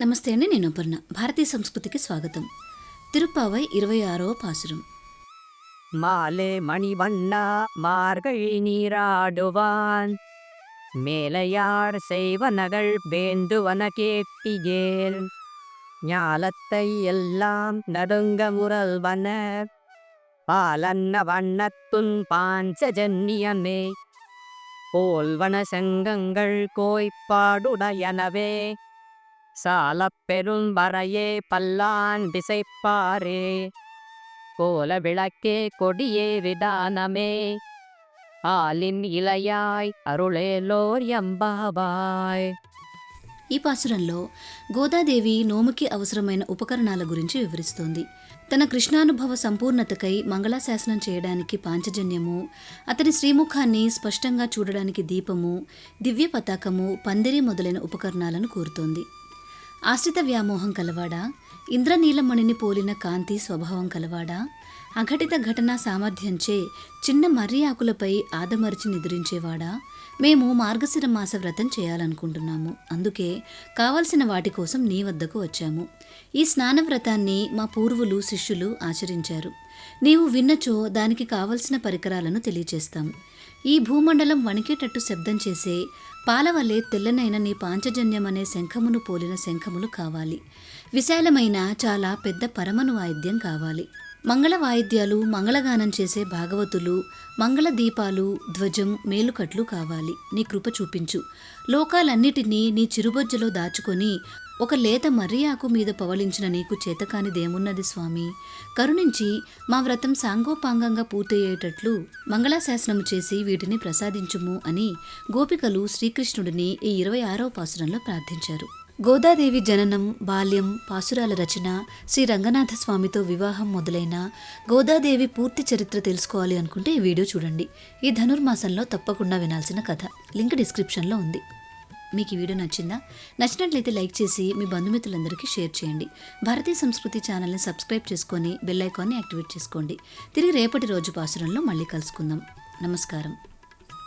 నమస్తే అండి, నేను అపర్ణ. భారతీయ సంస్కృతికి స్వాగతం. తిరుప్పావై 26వ పాసురం. மாலே மணிவண்ணா மார்கழி நீராடுவான் மேலையார் செய்வனகள் வேண்டுவன கேட்டியேல் ஞாலத்தை எல்லாம் நடுங்க முரல்வன பாலன்ன வண்ணத்துன் பாஞ்சஜன்னியமே போல்வன செங்கங்கள் கோய்ப்பாடுடையனவே சாலப் பெரும்பறையே பல்லான் திசைப்பாரே கோல விளக்கே கொடியே விதானமே ஆலின் இலையாய் అరుళేలోర్ యంబాబాయ్. ఈ పాసురంలో గోదాదేవి నోముకి అవసరమైన ఉపకరణాల గురించి వివరిస్తోంది. తన కృష్ణానుభవ సంపూర్ణతకై మంగళాశాసనం చేయడానికి పాంచజన్యము, అతని శ్రీముఖాన్ని స్పష్టంగా చూడడానికి దీపము, దివ్య పతాకము, పందిరి మొదలైన ఉపకరణాలను కోరుతోంది. ఆశ్రిత వ్యామోహం కలవాడా, ఇంద్రనీలమణిని పోలిన కాంతి స్వభావం కలవాడా, అఘటిత ఘటనా సామర్థ్యంచే చిన్న మర్రి ఆకులపై ఆదమరిచి నిద్రించేవాడా, మేము మార్గశిర మాస వ్రతం చేయాలనుకుంటున్నాము. అందుకే కావలసిన వాటి కోసం నీ వద్దకు వచ్చాము. ఈ స్నాన వ్రతాన్ని మా పూర్వులు శిష్యులు ఆచరించారు. నీవు విన్నచో దానికి కావలసిన పరికరాలను తెలియచేస్తాం. ఈ భూమండలం వణికేటట్టు శబ్దం చేసే పాలవలే తెల్లనైన నీ పాంచజన్యమనే శంఖమును పోలిన శంఖములు కావాలి. విశాలమైన చాలా పెద్ద పరమను వాయిద్యం కావాలి. మంగళ వాయిద్యాలు, మంగళగానం చేసే భాగవతులు, మంగళ దీపాలు, ధ్వజం, మేలుకట్లు కావాలి. నీ కృప చూపించు. లోకాలన్నిటినీ నీ చిరుబొజ్జలో దాచుకొని ఒక లేత మర్రి ఆకు మీద పవళించిన నీకు చేతకానిదేమున్నది స్వామి? కరుణించి మా వ్రతం సాంగోపాంగంగా పూర్తయ్యేటట్లు మంగళాశాసనము చేసి వీటిని ప్రసాదించుము అని గోపికలు శ్రీకృష్ణుడిని ఈ 26వ పాసురంలో ప్రార్థించారు. గోదాదేవి జననం, బాల్యం, పాసురాల రచన, శ్రీ రంగనాథ స్వామితో వివాహం మొదలైన గోదాదేవి పూర్తి చరిత్ర తెలుసుకోవాలి అనుకుంటే ఈ వీడియో చూడండి. ఈ ధనుర్మాసంలో తప్పకుండా వినాల్సిన కథ. లింక్ డిస్క్రిప్షన్లో ఉంది. మీకు ఈ వీడియో నచ్చిందా? నచ్చినట్లయితే లైక్ చేసి మీ బంధుమిత్రులందరికీ షేర్ చేయండి. భారతీయ సంస్కృతి ఛానల్ని సబ్స్క్రైబ్ చేసుకొని బెల్ ఐకాన్ని యాక్టివేట్ చేసుకోండి. తిరిగి రేపటి రోజు పాసురంలో మళ్ళీ కలుసుకుందాం. నమస్కారం.